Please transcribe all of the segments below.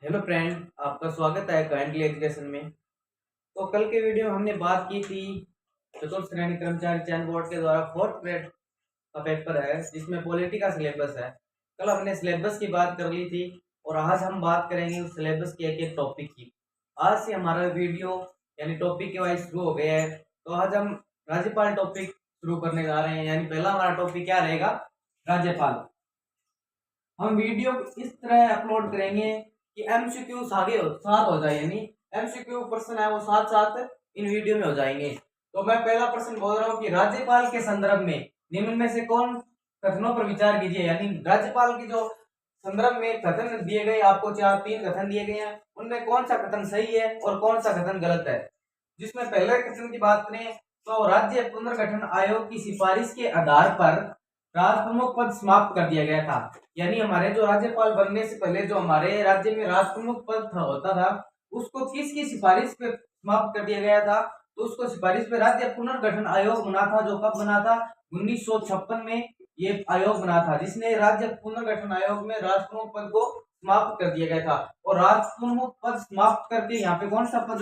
Hello friend, आपका स्वागत है काइंडली एजुकेशन में। तो कल के वीडियो में हमने बात की थी चतुर्थ श्रेणी कर्मचारी चयन बोर्ड के द्वारा फोर्थ ग्रेड का पेपर है जिसमें पॉलिटी का सिलेबस है। कल हमने सिलेबस की बात कर ली थी और आज हम बात करेंगे उस सिलेबस के एक एक टॉपिक की। आज से हमारा वीडियो यानी टॉपिक के वाइज शुरू हो गया है। तो आज हम राज्यपाल टॉपिक शुरू करने जा रहे हैं, यानी पहला हमारा टॉपिक क्या रहेगा, राज्यपाल। हम वीडियो इस तरह अपलोड करेंगे कि एमसीक्यू आगे साथ हो जाए, यानी एमसीक्यू प्रश्न है वो साथ साथ इन वीडियो में हो जाएंगे। तो मैं पहला प्रश्न बोल रहा हूँ कि राज्यपाल के संदर्भ में निम्न में से कौन कथनों पर विचार कीजिए, यानी राज्यपाल की जो संदर्भ में कथन दिए गए, आपको चार तीन कथन दिए गए हैं, उनमें कौन सा कथन सही है और कौन सा कथन गलत है। जिसमें पहले कथन की बात करें तो राज्य पुनर्गठन आयोग की सिफारिश के आधार पर राज प्रमुख पद समाप्त कर दिया गया था। यानी हमारे जो राज्यपाल बनने से पहले जो हमारे राज्य में राज प्रमुख पद होता था उसको किसकी सिफारिश पे समाप्त कर दिया गया था, तो उसको सिफारिश पे राज्य पुनर्गठन आयोग बना था, जो कब बना था 1956 में ये आयोग बना था, जिसने राज्य पुनर्गठन आयोग में राज प्रमुख पद को समाप्त कर दिया गया था। और राज प्रमुख पद समाप्त करके यहाँ पे कौन सा पद,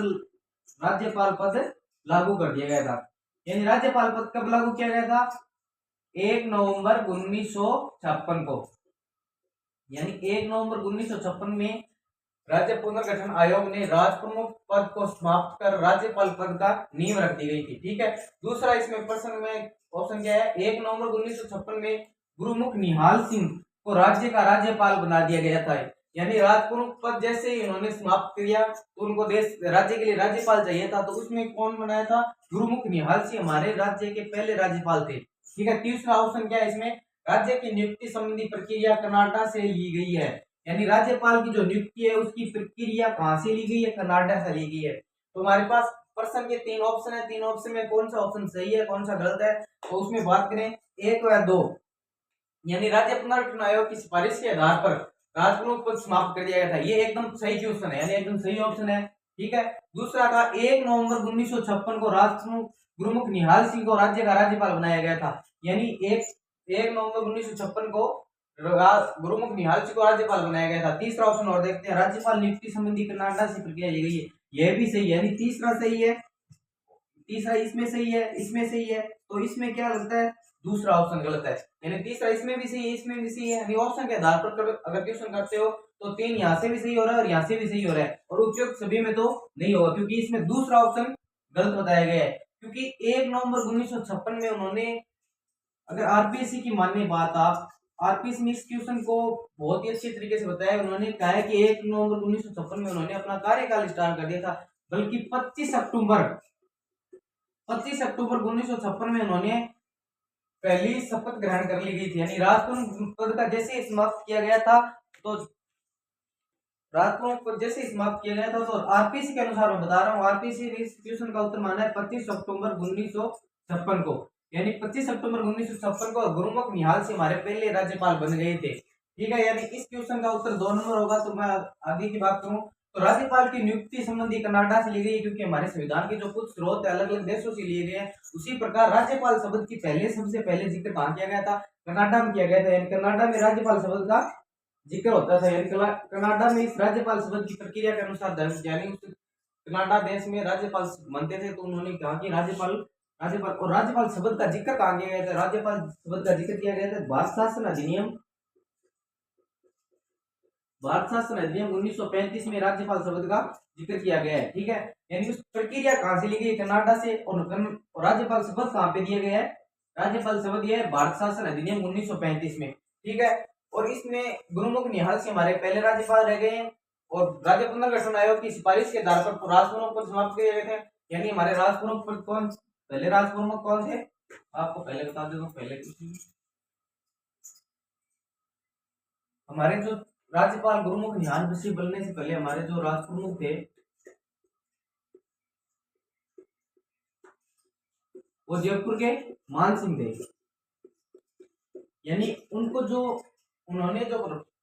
राज्यपाल पद लागू कर दिया गया था। यानी राज्यपाल पद कब लागू किया गया था, 1 नवंबर 1956 को, यानी 1 नवंबर 1956 में राज्य पुनर्गठन आयोग ने राज प्रमुख पद को समाप्त कर राज्यपाल पद का नींव रख दी गई थी। ठीक है। दूसरा इसमें प्रश्न में ऑप्शन क्या है, 1 नवंबर 1956 में गुरुमुख निहाल सिंह को राज्य का राज्यपाल बना दिया गया था। यानी राज प्रमुख पद जैसे ही उन्होंने समाप्त किया तो उनको देश राज्य के लिए राज्यपाल चाहिए था, तो उसमें कौन बनाया था, गुरुमुख निहाल सिंह हमारे राज्य के पहले राज्यपाल थे। ठीक है। तीसरा ऑप्शन क्या है इसमें, राज्य की नियुक्ति संबंधी प्रक्रिया कनाडा से ली गई है। यानी राज्यपाल की जो नियुक्ति है उसकी प्रक्रिया कहां से ली गई है, कनाडा से ली गई है। तो हमारे पास प्रश्न के तीन ऑप्शन है, तीन ऑप्शन में कौन सा ऑप्शन सही है कौन सा गलत है, तो उसमें बात करें एक व दो, यानी राज्य पुनर्गठन आयोग की सिफारिश के आधार पर राज प्रमुख पद समाप्त कर दिया गया था, ये एकदम सही क्वेश्चन है, यानी एकदम सही ऑप्शन है। ठीक है। दूसरा था 1 नवंबर 1956 को राज प्रमुख गुरुमुख निहाल सिंह को राज्य का राज्यपाल बनाया गया था। यानी 1 नवंबर 1956 को गुरुमुख निहाल सिंह को राज्यपाल बनाया गया था। तीसरा ऑप्शन और देखते हैं, राज्यपाल नियुक्ति संबंधी कनाडा से प्रक्रिया ली गई है, यह भी सही है, यानी तीसरा सही है, तीसरा इसमें सही है, इसमें सही है, तो इसमें क्या लगता है, दूसरा ऑप्शन गलत है। यानी तीसरा इसमें भी सही है, इसमें भी सही है। यानी ऑप्शन के आधार पर अगर क्वेश्चन करते हो तो तीन यहाँ से भी सही हो रहा है और यहाँ से भी सही हो रहा है, और उपयुक्त सभी में तो नहीं होगा क्योंकि इसमें दूसरा ऑप्शन गलत बताया गया है। क्योंकि 1 नवंबर 1956 में उन्होंने, अगर आरपीएससी की मानने बात, आप आरपीएससी ने इस क्वेश्चन को बहुत ही अच्छे तरीके से बताया। उन्होंने कहा है कि 1 नवंबर 1956 में उन्होंने अपना कार्यकाल स्टार्ट कर दिया था, बल्कि 25 अक्टूबर 1956 में उन्होंने पहली शपथ ग्रहण कर ली गई थी। यानी राजपुर पद का जैसे समाप्त किया गया था, तो राजपुर पद जैसे समाप्त किया गया था, तो आरपीसी के अनुसार मैं बता रहा हूँ, आरपीसी ने इस क्वेश्चन का उत्तर माना है 25 अक्टूबर 1956 को। यानी 25 अक्टूबर 1956 को गुरुमुख निहाल से हमारे पहले राज्यपाल बन गए थे। ठीक है। यानी इस क्वेश्चन का उत्तर 2 नंबर होगा। तो मैं आगे की बात करूं तो राज्यपाल की नियुक्ति संबंधी कनाडा से ली गई, क्योंकि हमारे संविधान के जो कुछ स्रोत है अलग अलग देशों से लिए गए हैं। उसी प्रकार राज्यपाल शब्द की पहले सबसे पहले जिक्र कहाँ किया गया था, कनाडा में किया गया था। यानी कनाडा में राज्यपाल शब्द का जिक्र होता था। यानी कनाडा में इस राज्यपाल शब्द की प्रक्रिया के अनुसार यानी उस कनाडा देश में राज्यपाल बनते थे, तो उन्होंने कहा कि राज्यपाल राज्यपाल और राज्यपाल शब्द का जिक्र कहाँ किया गया था, राज्यपाल शब्द का जिक्र किया गया था भारत शासन अधिनियम 1935 में राज्यपाल शब्द का जिक्र किया गया है। ठीक है। यानी उस प्रक्रिया कहां से ली गई, कनाडा से, और राज्यपाल शब्द कहां पे दिया गया है, राज्यपाल शब्द यह है भारत शासन अधिनियम 1935 में। ठीक है। और इसमें गुरुमुख निहाल सिंह हमारे पहले राज्यपाल रह गए हैं, और राज्य पुनर्गठन आयोग की सिफारिश के आधार पर राजप्रमुख पद समाप्त किए गए थे। यानी हमारे राजप्रमुख पद कौन, पहले राजप्रमुख कौन थे, आपको पहले बता देता हूँ। पहले हमारे जो राज्यपाल गुरुमुख निहाल सिंह बनने से पहले हमारे जो राजप्रमुख थे वो जयपुर के मान सिंह थे। यानी उनको जो उन्होंने जो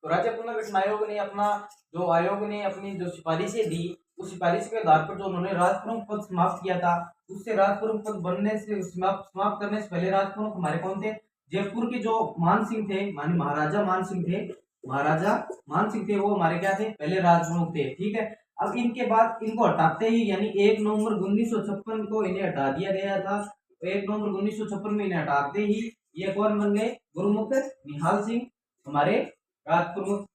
राज्य पुनर्गठन आयोग ने अपना जो आयोग ने अपनी जो सिफारिशें दी, उस सिफारिश के आधार पर जो उन्होंने राजप्रमुख पद समाप्त किया था, उससे राजप्रमुख पद बनने से समाप्त करने से पहले राजप्रमुख हमारे कौन थे, जयपुर के जो मान सिंह थे, मानी महाराजा मान सिंह थे, महाराजा मान सिंह थे, वो हमारे क्या थे, पहले राजप्रमुख थे। ठीक है, अब इनके बाद इनको हटाते ही यानी 1 नवंबर 1956 को इन्हें हटा दिया गया था। 1 नवंबर 1956 में इन्हें हटाते ही ये कौन बन गए, गुरुमुख निहाल सिंह हमारे राजप्रमुख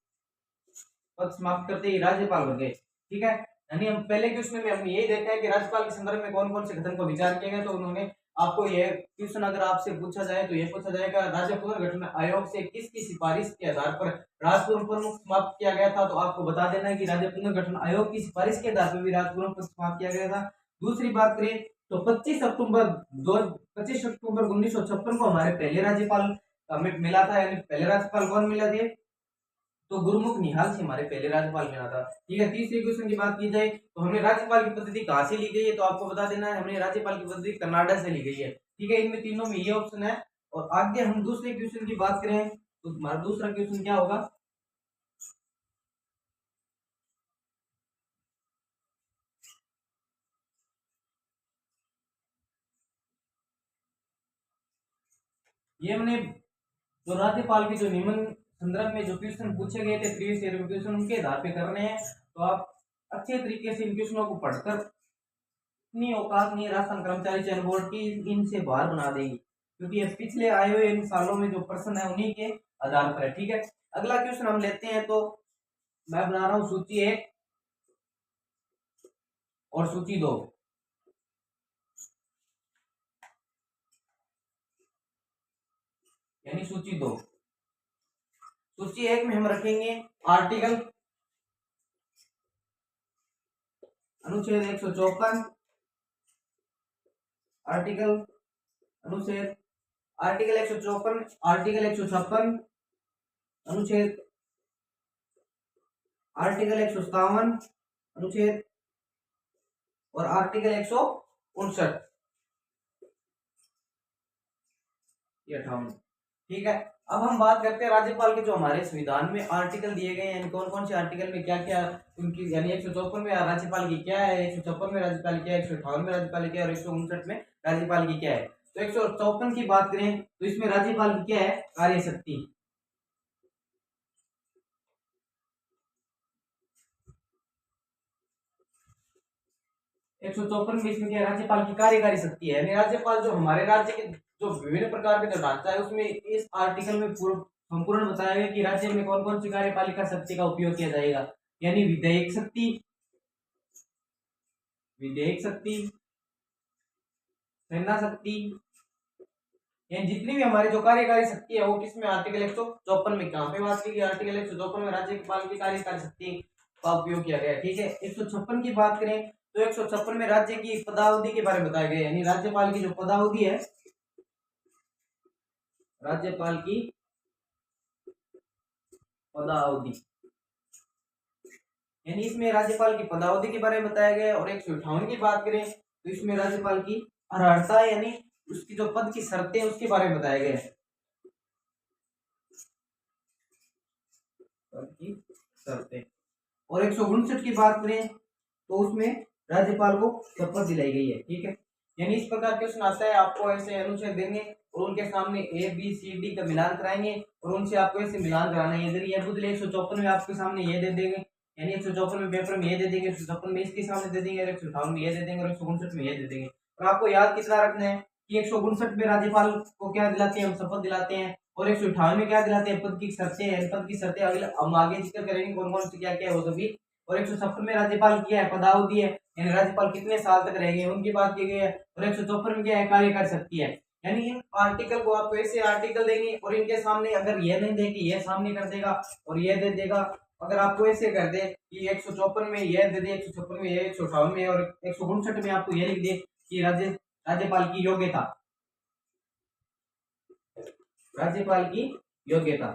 पद समाप्त करते ही राज्यपाल बन गए। ठीक है, यानी हम पहले क्वेश्चन में हमने यही देखा है कि राज्यपाल के संदर्भ में कौन कौन से कथन को विचार किए गए। तो उन्होंने आपको यह क्वेश्चन अगर आपसे पूछा जाए तो यह पूछा जाएगा, राज्य पुनर्गठन आयोग से किसकी सिफारिश के आधार पर राजपुर समाप्त किया गया था। तो आपको बता देना है कि राज्य पुनर्गठन आयोग की सिफारिश के आधार पर भी राजपुर समाप्त किया गया था। दूसरी बात करें तो 25 अक्टूबर 1956 को हमारे पहले राज्यपाल हमें मिला था, यानी पहले राज्यपाल कौन मिला थे, तो गुरुमुख निहाल से हमारे पहले राज्यपाल मिला था। ठीक है, तीसरे क्वेश्चन की बात की जाए तो हमने राज्यपाल की पद्धति कहाँ से ली गई है, तो आपको बता देना है हमने राज्यपाल की पद्धति कनाडा से ली गई है। ठीक है, इनमें तीनों में ये ऑप्शन है। और आगे हम दूसरे क्वेश्चन की बात करें तो हमारा दूसरा क्वेश्चन क्या होगा, ये हमने जो राज्यपाल की जो निम्न संदर्भ में जो क्वेश्चन पूछे गए थे प्रीवियस ईयर में क्वेश्चन, उनके आधार पे करने हैं। तो आप अच्छे तरीके से इन क्वेश्चनों को पढ़कर इतनी औकात नहीं है राजस्थान कर्मचारी चयन बोर्ड की, इनसे बाहर बना देगी, क्योंकि ये पिछले आए हुए इन सालों में जो प्रश्न है उन्हीं के आधार पर है। ठीक है, अगला क्वेश्चन हम लेते हैं। तो मैं बना रहा हूं सूची 1 और सूची 2। यानी सूची 2, सूची 1 में हम रखेंगे आर्टिकल अनुच्छेद 154, आर्टिकल अनुच्छेद आर्टिकल 154, आर्टिकल 156, अनुच्छेद आर्टिकल 157 अनुच्छेद और आर्टिकल 159 ये 58। ठीक है, अब हम बात करते हैं राज्यपाल के जो हमारे संविधान में आर्टिकल दिए गए हैं, कौन कौन से आर्टिकल में क्या क्या उनकी, यानी 154 में राज्यपाल की क्या है, 156 में राज्यपाल क्या है, 158 में राज्यपाल क्या है और 159 में राज्यपाल की क्या है। तो 154 की बात करें तो इसमें राज्यपाल की क्या है, कार्य शक्ति। 154 में इसमें क्या है, राज्यपाल की कार्यकारी शक्ति है, यानी राज्यपाल जो हमारे राज्य के जो विभिन्न प्रकार के जो ढांचा है उसमें इस आर्टिकल में पूर्ण संपूर्ण बताया गया कि राज्य में कौन कौन सी कार्यपालिका शक्ति का उपयोग किया जाएगा। यानी विधेयक शक्ति, विधेयक शक्ति, सेना शक्ति, यानी जितनी भी हमारी जो कार्यकारी शक्ति है वो किसमें, आर्टिकल 154 में कहां पे बात की गई, आर्टिकल 154 में राज्यपाल की कार्यकारी शक्ति का उपयोग किया गया। ठीक है, 156 की बात करें तो 156 में राज्य की पदावधि के बारे में बताया गया, यानी राज्यपाल की जो पदावधि है, राज्यपाल की पदावधि, यानी इसमें राज्यपाल की पदावधि के बारे में बताया गया है। और 158 की बात करें तो इसमें राज्यपाल की अर्हता यानी उसकी जो पद की शर्तें उसके बारे में बताया गया है, पद की शर्तें। और 159 की बात करें तो उसमें राज्यपाल को शपथ दिलाई गई है। ठीक है, यानी इस प्रकार क्वेश्चन आता है, आपको ऐसे अनुच्छेद देंगे और उनके सामने ए बी सी डी का मिलान कराएंगे और उनसे आपको ऐसे मिलान कराना है। अगर ये बुझ ले 154 में आपके सामने ये दे देंगे, यानी 154 में पेपर में ये दे देंगे, 156 में इसके सामने दे देंगे, 158 में ये दे देंगे और 159 में ये दे देंगे। और आपको याद कितना रखना है कि 159 में राज्यपाल को क्या दिलाते हैं, हम शपथ दिलाते हैं, और 158 में क्या दिलाते हैं, पद की शर्तें। पद की शर्तें अगले हम आगे जिक्र करेंगे कौन कौन से क्या क्या है वो सभी। और 156 में राज्यपाल क्या है, पदावधि है, यानी राज्यपाल कितने साल तक रहेंगे उनकी बात की गई है। और 154 में क्या है, कार्य कर सकती है। यानी इन आर्टिकल को आपको ऐसे आर्टिकल देंगे और इनके सामने अगर ये नहीं दे कि ये सामने कर देगा और ये दे देगा, अगर आपको ऐसे कर दे कि 154 में ये दे दे, 156 में ये, 158 में और 159 में आपको ये लिख दे कि राज्यपाल की योग्यता, राज्यपाल की योग्यता,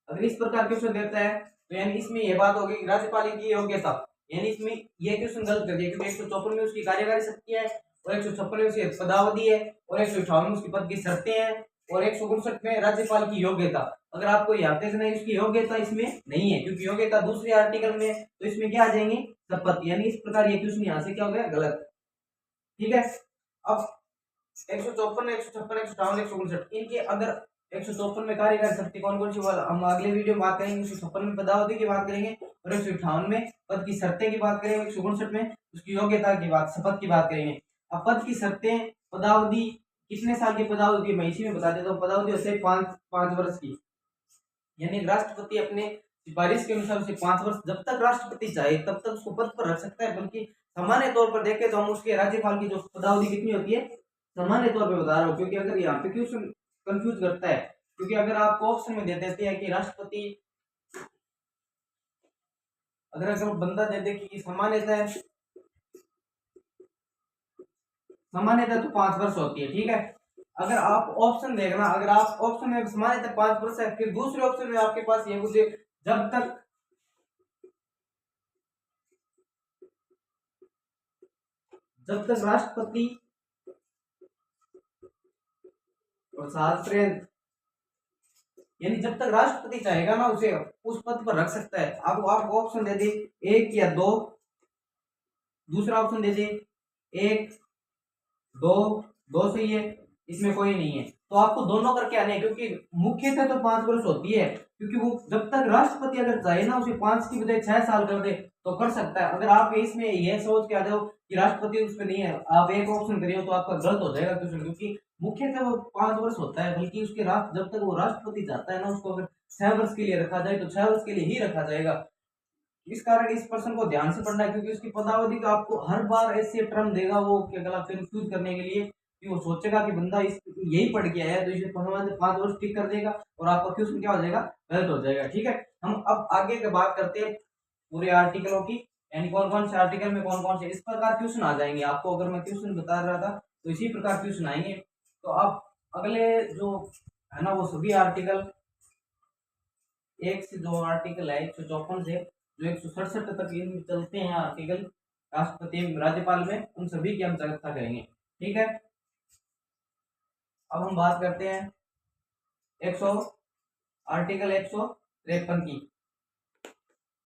अगर इस प्रकार क्वेश्चन देता है तो यानी इसमें यह बात होगी राज्यपाल की योग्यता, यानी इसमें यह क्वेश्चन गलत कर दिया, क्योंकि 154 में उसकी कार्यकारी शक्ति है और 156 में उसकी पदावधि है और 158 में उसकी पद की शर्तें हैं और 159 में राज्यपाल की योग्यता। अगर आपको याद देखना है इसकी योग्यता इसमें नहीं है, क्योंकि योग्यता दूसरे आर्टिकल में, तो इसमें क्या आ जाएंगे, शपथ, यानी इस प्रकार ये क्वेश्चन यहाँ से क्या हो गया, गलत। ठीक है, अब 154, 156, 158, 159 इनके अगर 154 में कार्यकारी शक्ति कौन कौन सी, हम अगले वीडियो में बात करेंगे। 156 में पदावधि की बात करेंगे और 158 में पद की शर्तें की बात करेंगे। 159 में उसकी योग्यता की बात, शपथ की बात करेंगे। अब पद की शर्तें, पदावधि कितने साल की पदावधि, मैं इसी में बता देता हूँ। पदावधि होती है 5 वर्ष की, यानी राष्ट्रपति अपने सिफारिश के अनुसार उसे 5 वर्ष जब तक राष्ट्रपति चाहे तब तक उसको पद पर रख सकता है। बल्कि सामान्य तौर पर देखें तो हम उसके राज्यपाल की जो पदावधि कितनी होती है सामान्य तौर पर बता रहा हूँ, क्योंकि अगर यहाँ पे क्वेश्चन कंफ्यूज करता है, क्योंकि अगर आपको ऑप्शन में दे देते हैं कि राष्ट्रपति, अगर बंदा दे दे कि सामान्यतः तो 5 वर्ष होती है, ठीक है। अगर आप ऑप्शन देखना, अगर आप ऑप्शन में सामान्यतः 5 वर्ष है, फिर दूसरे ऑप्शन में आपके पास ये मुझे जब तक राष्ट्रपति और शास्त्र, यानी जब तक राष्ट्रपति चाहेगा ना उसे उस पद पर रख सकता है। आपको ऑप्शन दे दे 1 या 2, दूसरा ऑप्शन दे दे 1 2, 2 सही है, इसमें कोई नहीं है, तो आपको दोनों करके आने हैं, क्योंकि मुख्यतः तो 5 वर्ष होती है, क्योंकि वो जब तक राष्ट्रपति अगर चाहे ना उसे 5 की बजाय 6 साल कर दे तो कर सकता है। अगर आप इसमें यह सोच के आ जाओ कि राष्ट्रपति उसमें नहीं है, आप एक ऑप्शन करिए तो आपका गलत हो जाएगा क्वेश्चन, क्योंकि मुख्यतः वो 5 वर्ष होता है। बल्कि उसके जब तक वो राष्ट्रपति चाहता है ना, उसको अगर 6 वर्ष के लिए रखा जाए तो 6 वर्ष के लिए ही रखा जाएगा। इस कारण इस प्रश्न को ध्यान से पढ़ना है, क्योंकि उसकी पदावधि का आपको हर बार ऐसे टर्म देगा वो कि अगर आप कंफ्यूज करने के लिए, कि वो सोचेगा कि बंदा इस यही पढ़ के आया है तो इसे 5 वर्ष टिक कर देगा और आपका क्वेश्चन क्या हो जाएगा, गलत हो जाएगा, ठीक है। हम अब आगे की बात करते हैं पूरे आर्टिकलों की, यानी कौन कौन से आर्टिकल में कौन कौन से इस प्रकार क्वेश्चन आ जाएंगे। आपको अगर मैं क्वेश्चन बता रहा था तो इसी प्रकार क्वेश्चन आएंगे। तो अब अगले जो है ना वो सभी आर्टिकल, एक से जो आर्टिकल है 154 से जो 167 तक इन चलते हैं आर्टिकल राष्ट्रपति राज्यपाल में, उन सभी की हम चर्चा करेंगे, ठीक है। अब हम बात करते हैं आर्टिकल 153 की।